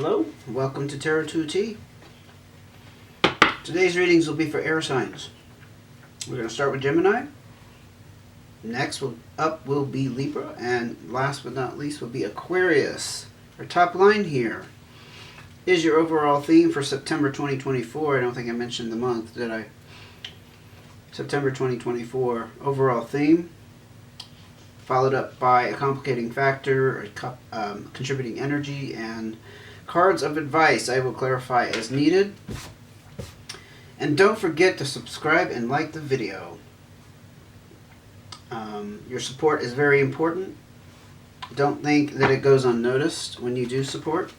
Hello, welcome to Tarot 2T. Today's readings will be for air signs. We're going to start with Gemini. Next up will be Libra, and last but not least will be Aquarius. Our top line here is your overall theme for September 2024. I don't think I mentioned the month, did I? September 2024 overall theme, followed up by a complicating factor, contributing energy, and cards of advice. I will clarify as needed. And don't forget to subscribe and like the video. Your support is very important. Don't think that it goes unnoticed when you do support.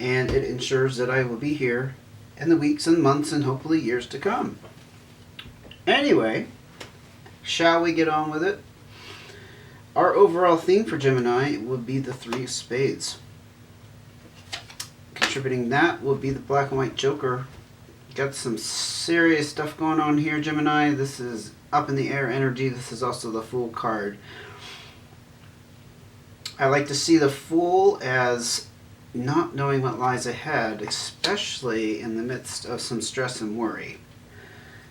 And it ensures that I will be here in the weeks and months and hopefully years to come. Anyway, shall we get on with it? Our overall theme for Gemini will be the Three of Spades. Contributing that will be the Black and White Joker. Got some serious stuff going on here, Gemini. This is up in the air energy. This is also the Fool card. I like to see the Fool as not knowing what lies ahead, especially in the midst of some stress and worry.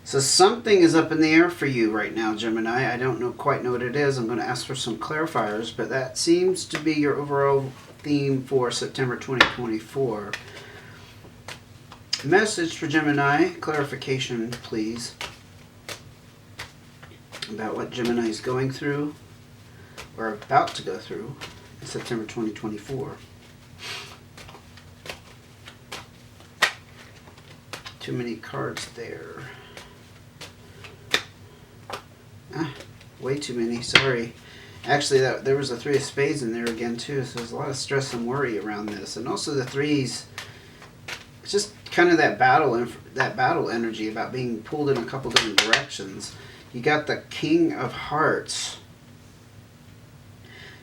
So something is up in the air for you right now, Gemini. I don't quite know what it is. I'm going to ask for some clarifiers, but that seems to be your overall theme for September 2024. Message for Gemini, clarification please, about what Gemini is going through or about to go through in September 2024. Too many cards there. Way too many, sorry. Actually, there was a Three of Spades in there again too, so there's a lot of stress and worry around this. And also the threes, it's just kind of that battle energy about being pulled in a couple different directions. You got the King of Hearts.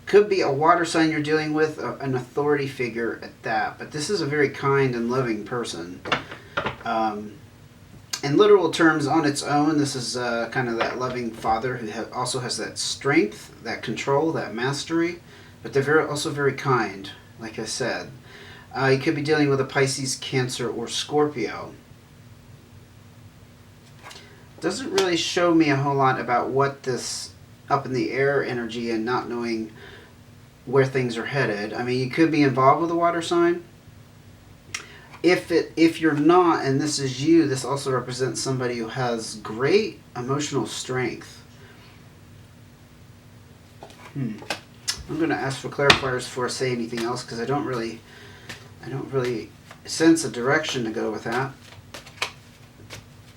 Could be a water sign you're dealing with, an authority figure at that, but this is a very kind and loving person. In literal terms, on its own, this is kind of that loving father who also has that strength, that control, that mastery, but they're also very kind, like I said. You could be dealing with a Pisces, Cancer, or Scorpio. Doesn't really show me a whole lot about what this up in the air energy and not knowing where things are headed. I mean, you could be involved with a water sign. If you're not, and this is you, this also represents somebody who has great emotional strength. I'm going to ask for clarifiers before I say anything else, because I don't really sense a direction to go with that.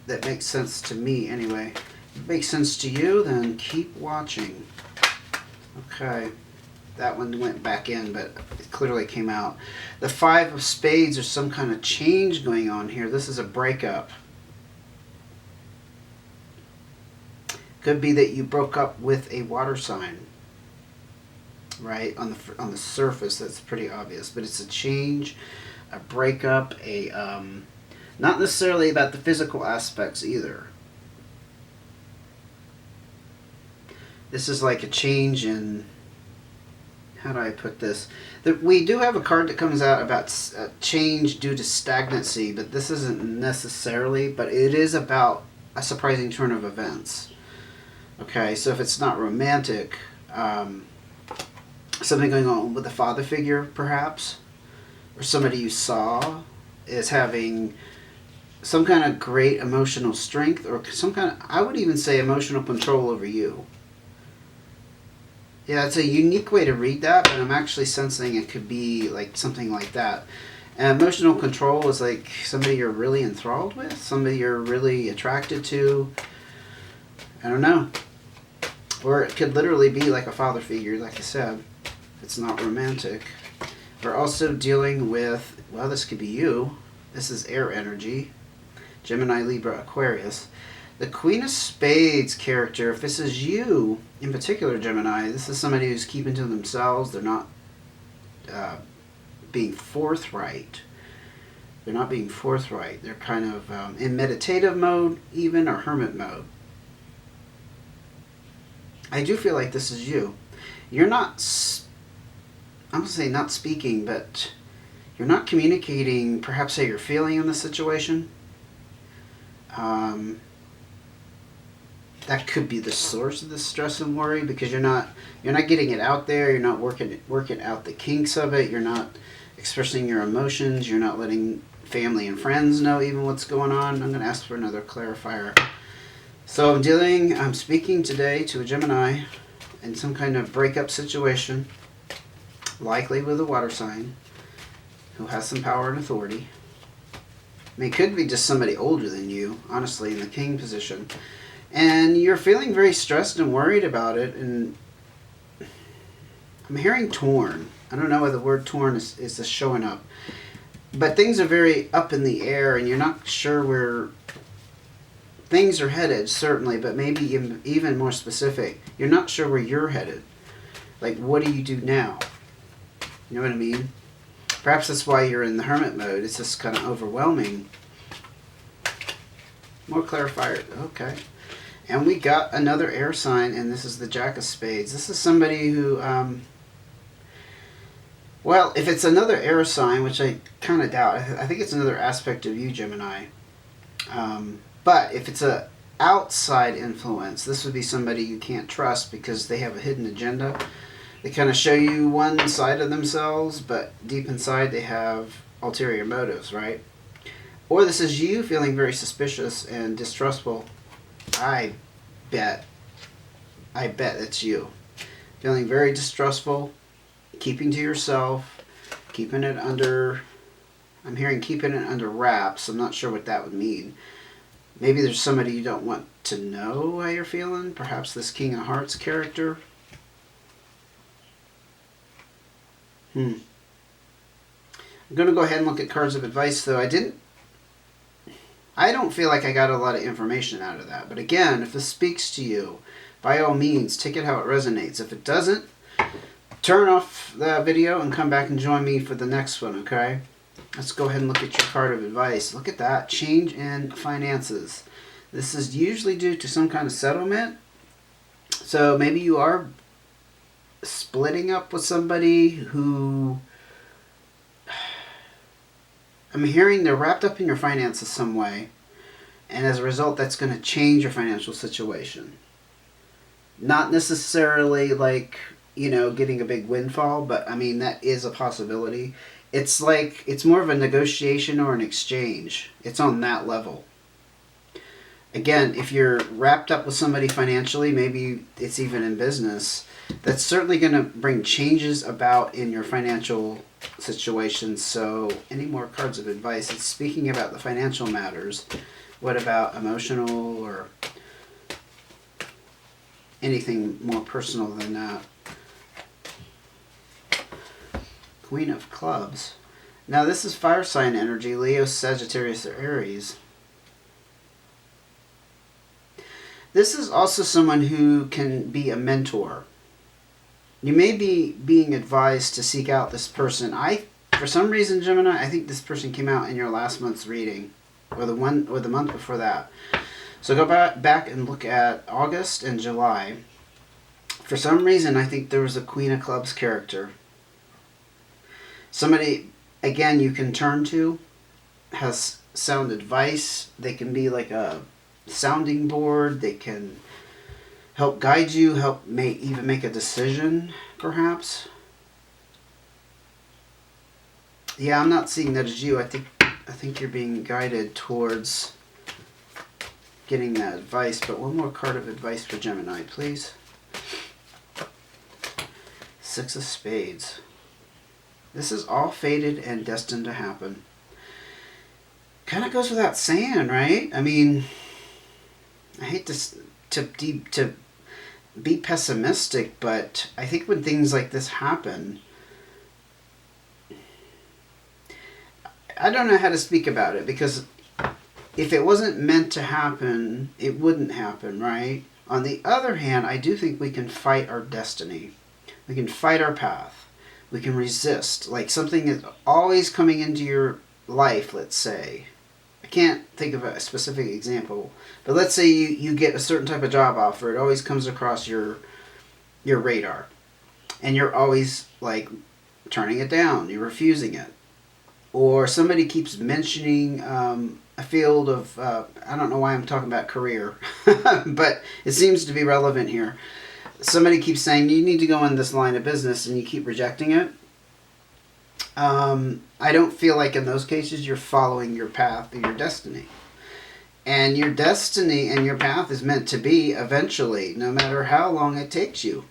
That makes sense to me anyway. If it makes sense to you, then keep watching. Okay. That one went back in, but it clearly came out. The Five of Spades, there's some kind of change going on here. This is a breakup. Could be that you broke up with a water sign. Right? On the surface, that's pretty obvious. But it's a change, a breakup, not necessarily about the physical aspects either. This is like a change in... How do I put this? We do have a card that comes out about change due to stagnancy, but this isn't necessarily, but it is about a surprising turn of events. Okay, so if it's not romantic, something going on with a father figure, perhaps, or somebody you saw is having some kind of great emotional strength, or some kind of, I would even say, emotional control over you. Yeah, it's a unique way to read that, but I'm actually sensing it could be like something like that. And emotional control is like somebody you're really enthralled with, somebody you're really attracted to. I don't know. Or it could literally be like a father figure, like I said. It's not romantic. We're also dealing with, well, this could be you. This is air energy. Gemini, Libra, Aquarius. The Queen of Spades character, if this is you, in particular Gemini, this is somebody who's keeping to themselves. They're not being forthright. They're not being forthright. They're kind of in meditative mode even, or hermit mode. I do feel like this is you. You're not, I'm going to say not speaking, but You're not communicating perhaps how you're feeling in the situation. That could be the source of the stress and worry, because you're not getting it out there. You're not working out the kinks of it. You're not expressing your emotions. You're not letting family and friends know even what's going on. I'm going to ask for another clarifier. So I'm speaking today to a Gemini in some kind of breakup situation, likely with a water sign who has some power and authority. I mean, it could be just somebody older than you, honestly, in the king position. And you're feeling very stressed and worried about it. And I'm hearing torn. I don't know why the word torn is just showing up. But things are very up in the air, and you're not sure where things are headed, certainly, but maybe even more specific. You're not sure where you're headed. Like, what do you do now? You know what I mean? Perhaps that's why you're in the hermit mode. It's just kind of overwhelming. More clarifier. Okay. And we got another air sign, and this is the Jack of Spades. This is somebody who, well, if it's another air sign, which I kind of doubt, I think it's another aspect of you, Gemini. But if it's a outside influence, this would be somebody you can't trust because they have a hidden agenda. They kind of show you one side of themselves, but deep inside they have ulterior motives, right? Or this is you feeling very suspicious and distrustful. I bet it's you. Feeling very distrustful, keeping to yourself, keeping it under, I'm hearing keeping it under wraps. I'm not sure what that would mean. Maybe there's somebody you don't want to know how you're feeling. Perhaps this King of Hearts character. I'm going to go ahead and look at cards of advice, though. I don't feel like I got a lot of information out of that. But again, if this speaks to you, by all means, take it how it resonates. If it doesn't, turn off the video and come back and join me for the next one, okay? Let's go ahead and look at your card of advice. Look at that. Change in finances. This is usually due to some kind of settlement. So maybe you are splitting up with somebody who, I'm hearing they're wrapped up in your finances some way, and as a result that's going to change your financial situation. Not necessarily like, you know, getting a big windfall, but I mean that is a possibility. It's like, it's more of a negotiation or an exchange. It's on that level. Again, if you're wrapped up with somebody financially, maybe it's even in business, that's certainly going to bring changes about in your financial situation. So any more cards of advice? It's speaking about the financial matters. What about emotional or anything more personal than that? Queen of Clubs. Now this is fire sign energy, Leo, Sagittarius, or Aries. This is also someone who can be a mentor. You may be being advised to seek out this person. For some reason, Gemini, I think this person came out in your last month's reading, or the month before that. So go back and look at August and July. For some reason, I think there was a Queen of Clubs character. Somebody, again, you can turn to, has sound advice. They can be like a sounding board. They can help guide you, even make a decision, perhaps. Yeah, I'm not seeing that as you. I think you're being guided towards getting that advice. But one more card of advice for Gemini, please. Six of Spades. This is all fated and destined to happen. Kind of goes without saying, right? I mean, I hate to be pessimistic, but I think when things like this happen, I don't know how to speak about it, because if it wasn't meant to happen, it wouldn't happen, right? On the other hand, I do think we can fight our destiny. We can fight our path. We can resist. Like something is always coming into your life, let's say. I can't think of a specific example, but let's say you get a certain type of job offer. It always comes across your radar, and you're always like turning it down. You're refusing it. or somebody keeps mentioning a field of, I don't know why I'm talking about career, but it seems to be relevant here. Somebody keeps saying you need to go in this line of business and you keep rejecting it. I don't feel like in those cases you're following your path or your destiny. And your destiny and your path is meant to be eventually, no matter how long it takes you.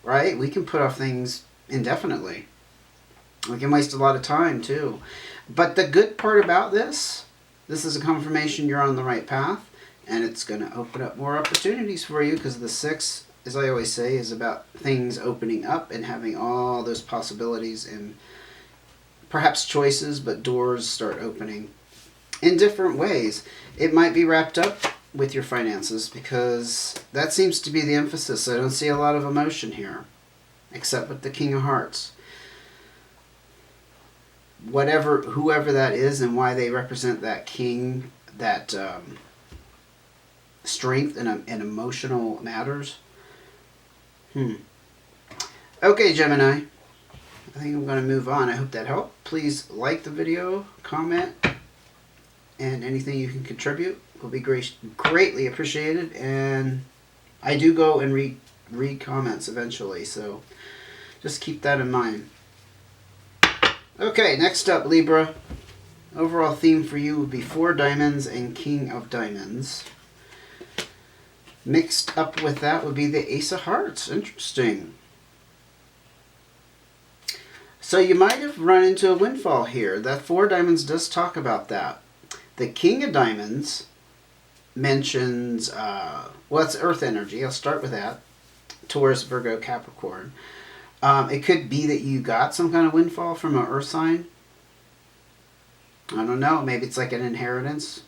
Right? We can put off things indefinitely. We can waste a lot of time too. But the good part about this is a confirmation you're on the right path, and it's going to open up more opportunities for you, because the 6, as I always say, is about things opening up and having all those possibilities and perhaps choices, but doors start opening in different ways. It might be wrapped up with your finances, because that seems to be the emphasis. I don't see a lot of emotion here, except with the King of Hearts. Whoever that is and why they represent that king, that strength in emotional matters. Okay, Gemini. I think I'm going to move on. I hope that helped. Please like the video, comment, and anything you can contribute will be greatly appreciated. And I do go and read comments eventually, so just keep that in mind. Okay, next up, Libra. Overall theme for you would be 4 diamonds and King of Diamonds. Mixed up with that would be the Ace of Hearts. Interesting. So you might have run into a windfall here. That 4 diamonds does talk about that. The King of Diamonds mentions, well, it's earth energy. I'll start with that. Taurus, Virgo, Capricorn. It could be that you got some kind of windfall from an earth sign. I don't know. Maybe it's like an inheritance.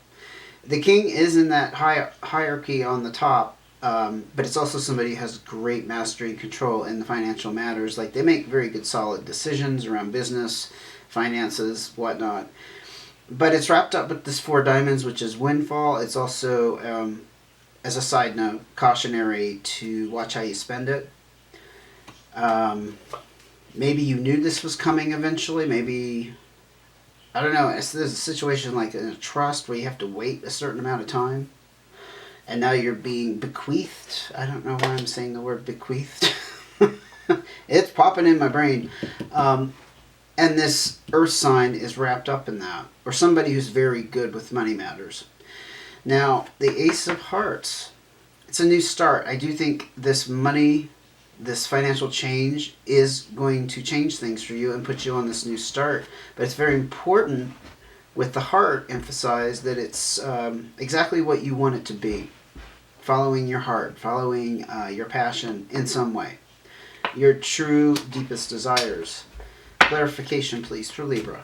The king is in that hierarchy on the top, but it's also somebody who has great mastery and control in the financial matters. Like, they make very good, solid decisions around business, finances, whatnot. But it's wrapped up with this 4 diamonds, which is windfall. It's also, as a side note, cautionary to watch how you spend it. Maybe you knew this was coming eventually. Maybe, I don't know, there's a situation like in a trust where you have to wait a certain amount of time, and now you're being bequeathed. I don't know why I'm saying the word bequeathed. It's popping in my brain. And this earth sign is wrapped up in that, or somebody who's very good with money matters. Now, the Ace of Hearts, it's a new start. I do think this financial change is going to change things for you and put you on this new start. But it's very important with the heart, emphasize that it's exactly what you want it to be. Following your heart, following your passion in some way. Your true, deepest desires. Clarification, please, for Libra.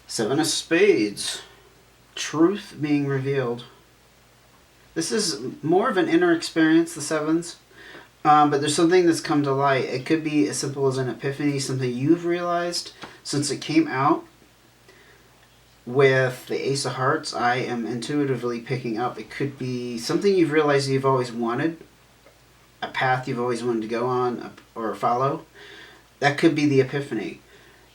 Seven of Spades. Truth being revealed. This is more of an inner experience, the 7s. But there's something that's come to light. It could be as simple as an epiphany, something you've realized since it came out. With the Ace of Hearts, I am intuitively picking up. It could be something you've realized you've always wanted. A path you've always wanted to go on or follow. That could be the epiphany.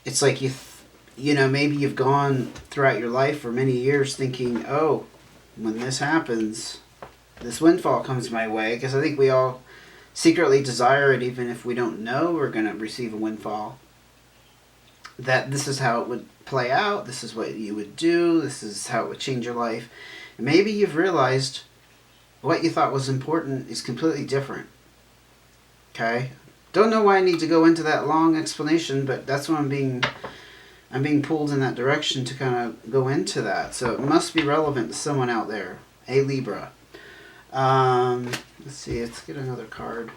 It's like you know, maybe you've gone throughout your life for many years thinking, oh, when this happens, this windfall comes my way. Because I think we all secretly desire it, even if we don't know we're going to receive a windfall. That this is how it would play out. This is what you would do. This is how it would change your life. And maybe you've realized what you thought was important is completely different. Okay? Don't know why I need to go into that long explanation, but that's what I'm being pulled in that direction to kind of go into that. So it must be relevant to someone out there. A Libra. Let's see. Let's get another card.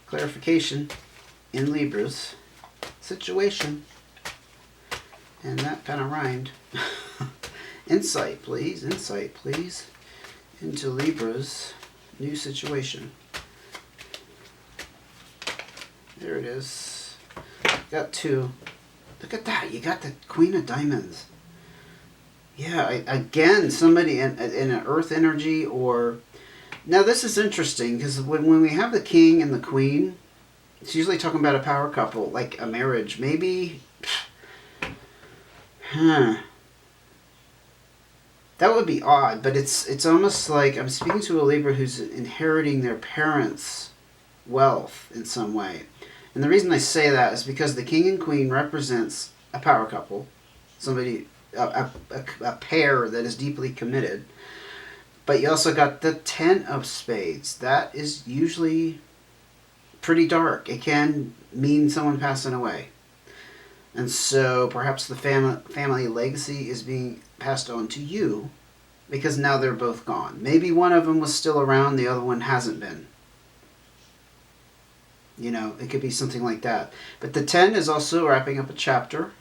Clarification in Libra's situation. And that kind of rhymed. Insight, please. Insight, please. Into Libra's new situation. There it is. Got 2. Look at that. You got the Queen of Diamonds. Yeah, again, somebody in an earth energy or... Now, this is interesting because when we have the king and the queen, it's usually talking about a power couple, like a marriage. Maybe... Huh. That would be odd, but it's almost like I'm speaking to a Libra who's inheriting their parents' wealth in some way. And the reason I say that is because the king and queen represents a power couple, somebody, a pair that is deeply committed. But you also got the 10 of spades. That is usually pretty dark. It can mean someone passing away. And so perhaps the family legacy is being passed on to you because now they're both gone. Maybe one of them was still around, the other one hasn't been. You know, it could be something like that. But the 10 is also wrapping up a chapter.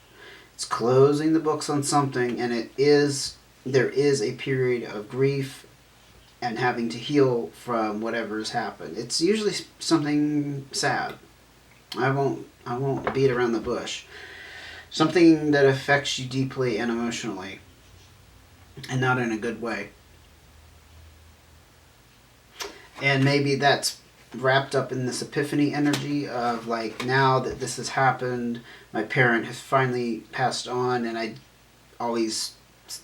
It's closing the books on something, and there is a period of grief and having to heal from whatever has happened. It's usually something sad. I won't beat around the bush. Something that affects you deeply and emotionally, and not in a good way. And maybe that's wrapped up in this epiphany energy of like, now that this has happened, my parent has finally passed on, and I always,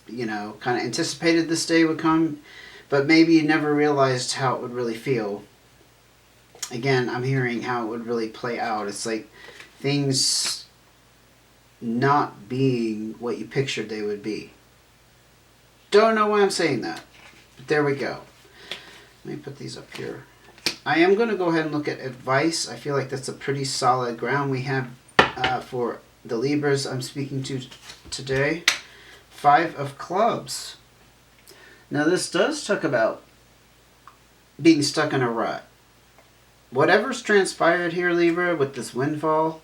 you know, kind of anticipated this day would come, but maybe you never realized how it would really feel. Again, I'm hearing how it would really play out. It's like things not being what you pictured they would be. Don't know why I'm saying that, but there we go. Let me put these up here. I am going to go ahead and look at advice. I feel like that's a pretty solid ground we have for the Libras I'm speaking to today. 5 of Clubs. Now this does talk about being stuck in a rut. Whatever's transpired here, Libra, with this windfall,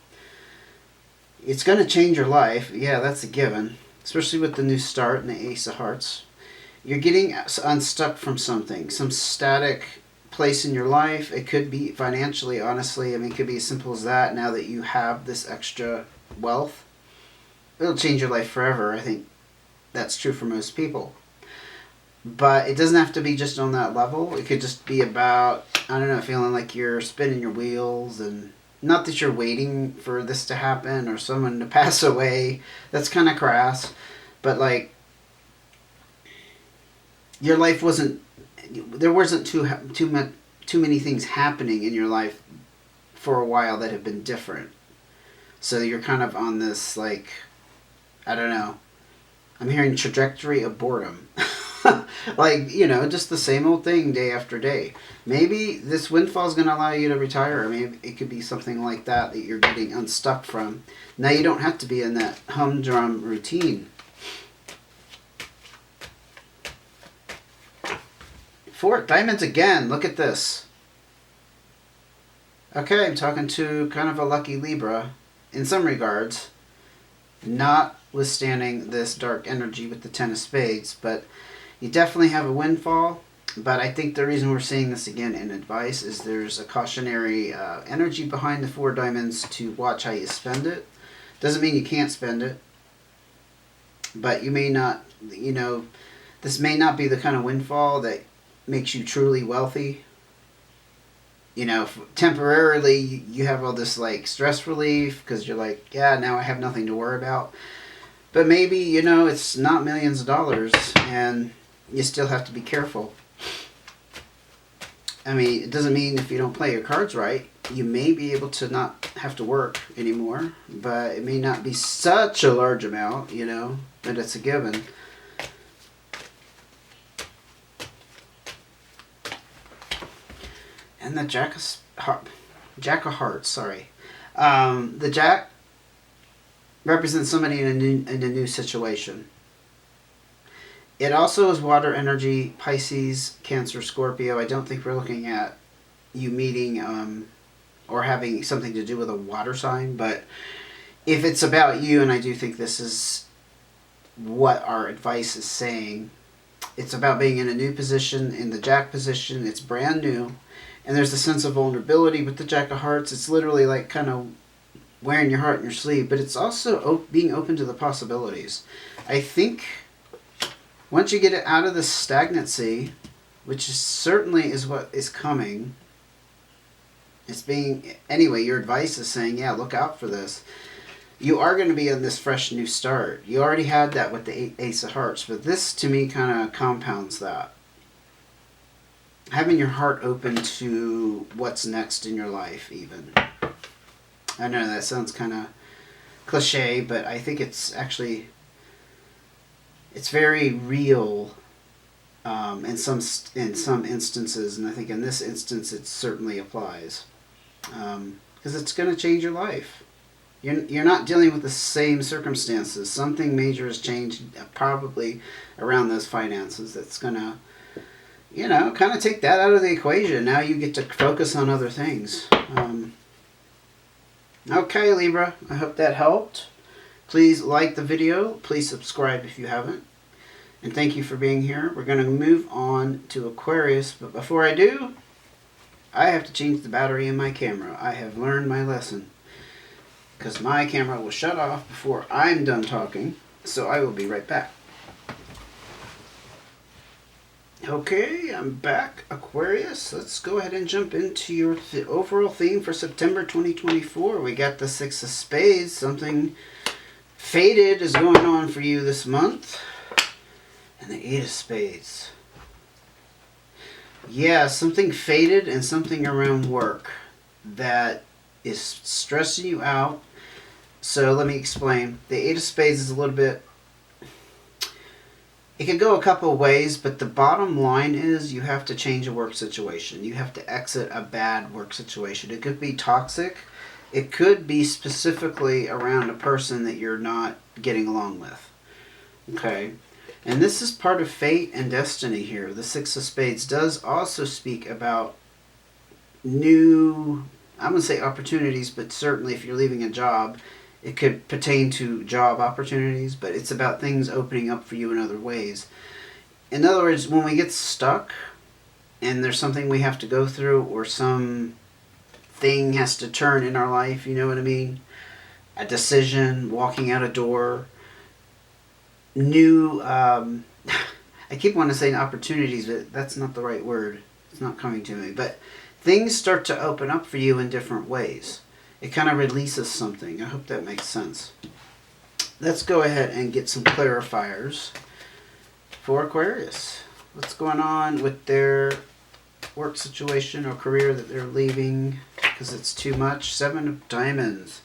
it's going to change your life. Yeah, that's a given. Especially with the new start and the Ace of Hearts. You're getting unstuck from something. Some static place in your life. It could be financially, honestly. I mean, it could be as simple as that. Now that you have this extra wealth, it'll change your life forever. I think that's true for most people. But it doesn't have to be just on that level. It could just be about, I don't know, feeling like you're spinning your wheels, and not that you're waiting for this to happen or someone to pass away. That's kind of crass. But like, your life wasn't, there wasn't too many things happening in your life for a while that have been different. So you're kind of on this, like, I don't know, I'm hearing trajectory of boredom. Like, you know, just the same old thing day after day. Maybe this windfall is going to allow you to retire. I mean, it could be something like that you're getting unstuck from. Now you don't have to be in that humdrum routine. 4 diamonds again. Look at this. Okay, I'm talking to kind of a lucky Libra in some regards, notwithstanding this dark energy with the 10 of spades, but you definitely have a windfall. But I think the reason we're seeing this again in advice is there's a cautionary energy behind the 4 diamonds to watch how you spend it. Doesn't mean you can't spend it, but you may not, you know, this may not be the kind of windfall that makes you truly wealthy. You know, temporarily you have all this like stress relief because you're like, yeah, now I have nothing to worry about. But maybe, you know, it's not millions of dollars and you still have to be careful. I mean, it doesn't mean if you don't play your cards right, you may be able to not have to work anymore, but it may not be such a large amount, you know, but it's a given. And the Jack of Hearts, sorry. The Jack represents somebody in a new situation. It also is water energy, Pisces, Cancer, Scorpio. I don't think we're looking at you meeting or having something to do with a water sign, but if it's about you, and I do think this is what our advice is saying, it's about being in a new position, in the Jack position. It's brand new, and there's a sense of vulnerability with the Jack of Hearts. It's literally like kind of wearing your heart on your sleeve, but it's also being open to the possibilities. I think once you get it out of the stagnancy, which certainly is what is coming, it's being, anyway, your advice is saying, yeah, look out for this. You are going to be in this fresh new start. You already had that with the Ace of Hearts, but this to me kind of compounds that. Having your heart open to what's next in your life, even. I know that sounds kind of cliche, but I think it's actually, it's very real in some instances, and I think in this instance it certainly applies, because it's going to change your life. You're not dealing with the same circumstances. Something major has changed, probably around those finances, that's going to, you know, kind of take that out of the equation. Now you get to focus on other things. Okay, Libra, I hope that helped. Please like the video. Please subscribe if you haven't. And thank you for being here. We're going to move on to Aquarius, but before I do, I have to change the battery in my camera. I have learned my lesson, because my camera will shut off before I'm done talking, so I will be right back. Okay, I'm back, Aquarius. Let's go ahead and jump into your overall theme for September 2024. We got the Six of Spades. Something fated is going on for you this month. And the Eight of Spades. Yeah, something fated and something around work that is stressing you out. So let me explain. The Eight of Spades is a little bit, it could go a couple of ways, but the bottom line is you have to change a work situation. You have to exit a bad work situation. It could be toxic. It could be specifically around a person that you're not getting along with. Okay? And this is part of fate and destiny here. The Six of Spades does also speak about new, I'm going to say opportunities, but certainly if you're leaving a job, it could pertain to job opportunities, but it's about things opening up for you in other ways. In other words, when we get stuck and there's something we have to go through, or some thing has to turn in our life, you know what I mean? A decision, walking out a door, new, I keep wanting to say opportunities, but that's not the right word. It's not coming to me. But things start to open up for you in different ways. It kind of releases something. I hope that makes sense. Let's go ahead and get some clarifiers for Aquarius. What's going on with their work situation or career that they're leaving because it's too much? Seven of Diamonds.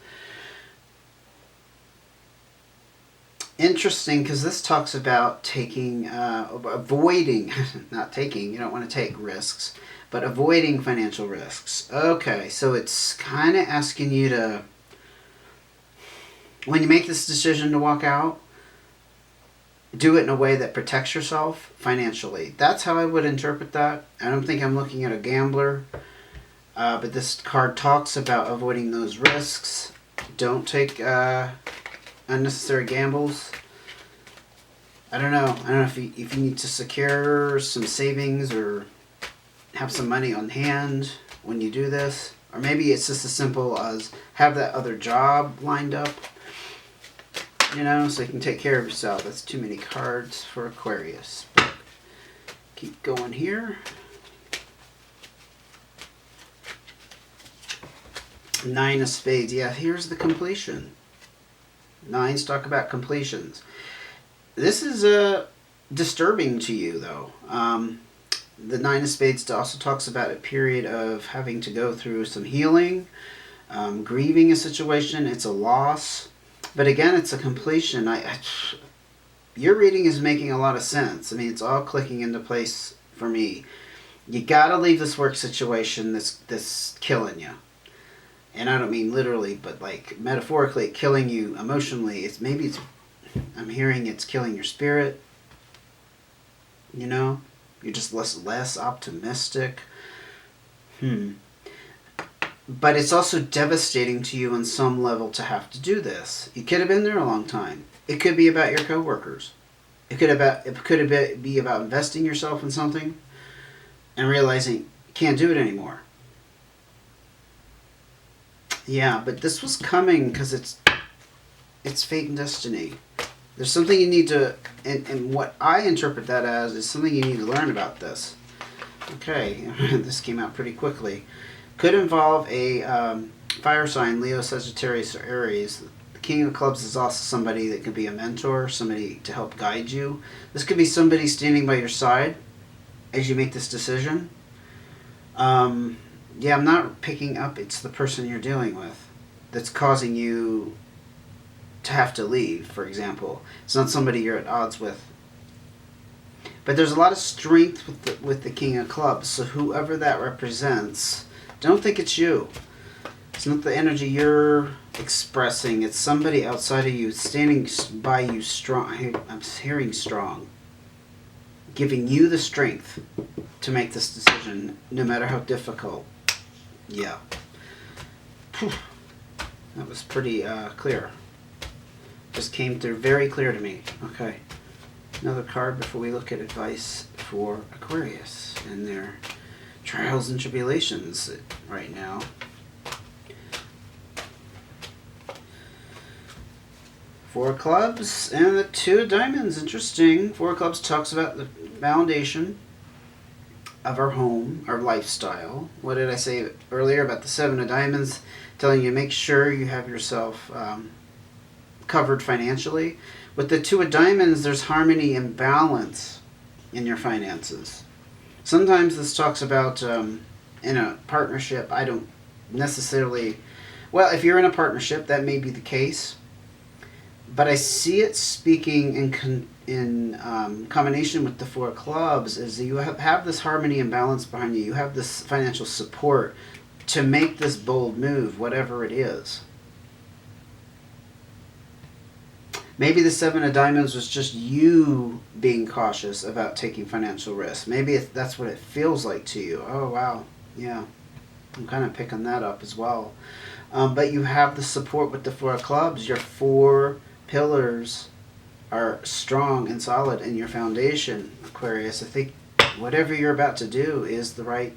Interesting, because this talks about taking, avoiding, not taking, you don't want to take risks, but avoiding financial risks. Okay, so it's kind of asking you to, when you make this decision to walk out, do it in a way that protects yourself financially. That's how I would interpret that. I don't think I'm looking at a gambler, but this card talks about avoiding those risks. Don't take unnecessary gambles. I don't know if you need to secure some savings or have some money on hand when you do this, or maybe it's just as simple as have that other job lined up, you know, so you can take care of yourself. That's too many cards for Aquarius. But keep going here. Nine of Spades. Yeah, here's the completion. Nines talk about completions. This is disturbing to you, though. The Nine of Spades also talks about a period of having to go through some healing, grieving a situation. It's a loss. But again, it's a completion. Your reading is making a lot of sense. I mean, it's all clicking into place for me. You got to leave this work situation that's killing you. And I don't mean literally, but like metaphorically killing you emotionally. I'm hearing it's killing your spirit. You know? You're just less optimistic. But it's also devastating to you on some level to have to do this. You could have been there a long time. It could be about your coworkers. It could be about investing yourself in something and realizing you can't do it anymore. Yeah, but this was coming because it's fate and destiny. There's something you need to, and what I interpret that as is something you need to learn about this. Okay, this came out pretty quickly. Could involve a fire sign, Leo, Sagittarius, or Aries. The King of Clubs is also somebody that could be a mentor, somebody to help guide you. This could be somebody standing by your side as you make this decision. Yeah, I'm not picking up it's the person you're dealing with that's causing you to have to leave, for example. It's not somebody you're at odds with. But there's a lot of strength with the King of Clubs, so whoever that represents, don't think it's you. It's not the energy you're expressing. It's somebody outside of you standing by you strong. I'm hearing strong. Giving you the strength to make this decision, no matter how difficult. Yeah. That was pretty clear. Just came through very clear to me. Okay. Another card before we look at advice for Aquarius and their trials and tribulations right now. Four of Clubs and the Two of Diamonds. Interesting. Four of Clubs talks about the foundation of our home, our lifestyle. What did I say earlier about the Seven of Diamonds? Telling you make sure you have yourself covered financially. With the Two of Diamonds, there's harmony and balance in your finances. Sometimes this talks about in a partnership. I don't necessarily... Well, if you're in a partnership, that may be the case. But I see it speaking in combination with the Four of Clubs is that you have this harmony and balance behind you. You have this financial support to make this bold move, whatever it is. Maybe the Seven of Diamonds was just you being cautious about taking financial risks. Maybe that's what it feels like to you. Oh, wow. Yeah. I'm kind of picking that up as well. But you have the support with the Four of Clubs. Your four pillars are strong and solid in your foundation, Aquarius. I think whatever you're about to do is the right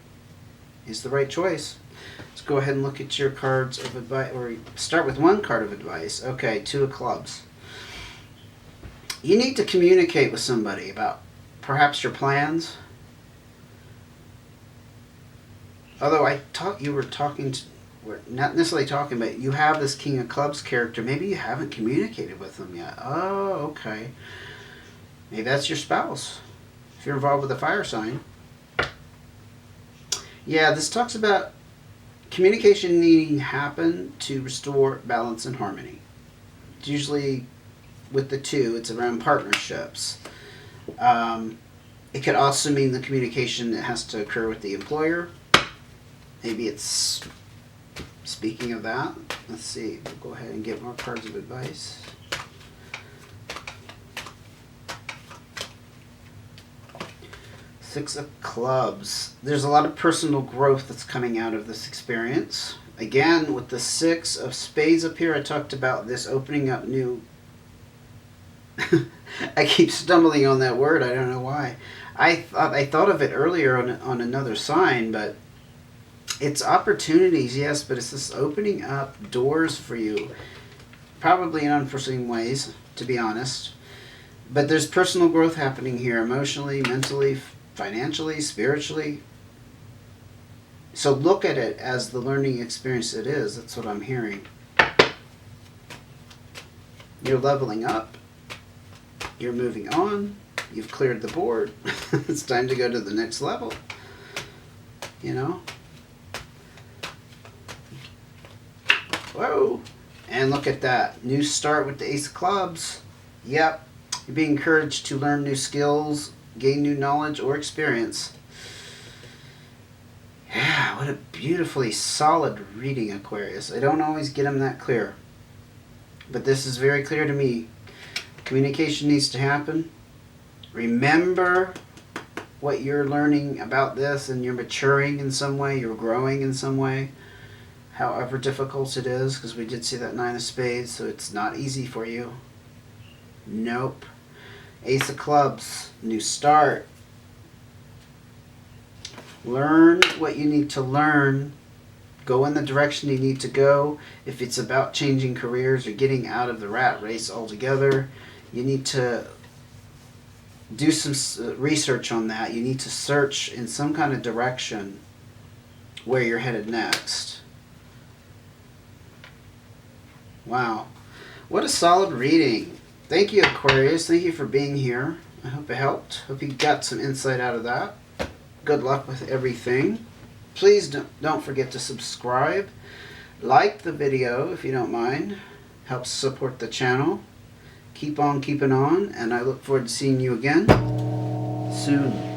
choice. Let's go ahead and look at your cards of advice, or start with one card of advice. Okay, Two of Clubs. You need to communicate with somebody about perhaps your plans. Although I thought you were talking to, we're not necessarily talking, but you have this King of Clubs character. Maybe you haven't communicated with them yet. Oh, okay. Maybe that's your spouse, if you're involved with a fire sign. Yeah, this talks about communication needing to happen to restore balance and harmony. It's usually with the two, it's around partnerships. It could also mean the communication that has to occur with the employer. Maybe it's, speaking of that, let's see, we'll go ahead and get more cards of advice. Six of Clubs. There's a lot of personal growth that's coming out of this experience. Again, with the Six of Spades up here, I talked about this opening up new... I keep stumbling on that word. I don't know why. I thought of it earlier on another sign, but it's opportunities, yes, but it's this opening up doors for you. Probably in unforeseen ways, to be honest. But there's personal growth happening here, emotionally, mentally, financially, spiritually. So look at it as the learning experience it is. That's what I'm hearing. You're leveling up. You're moving on. You've cleared the board. It's time to go to the next level. You know? Whoa. And look at that. New start with the Ace of Clubs. Yep. You're being encouraged to learn new skills, gain new knowledge or experience. Yeah, what a beautifully solid reading, Aquarius. I don't always get them that clear. But this is very clear to me. Communication needs to happen. Remember what you're learning about this, and you're maturing in some way, you're growing in some way, however difficult it is, because we did see that Nine of Spades, so it's not easy for you. Nope. Ace of Clubs, new start. Learn what you need to learn Go in the direction you need to go. If it's about changing careers or getting out of the rat race altogether, you need to do some research on that. You need to search in some kind of direction where you're headed next. Wow. What a solid reading. Thank you, Aquarius. Thank you for being here. I hope it helped. Hope you got some insight out of that. Good luck with everything. Please don't forget to subscribe. Like the video if you don't mind. Helps support the channel. Keep on keeping on, and I look forward to seeing you again soon.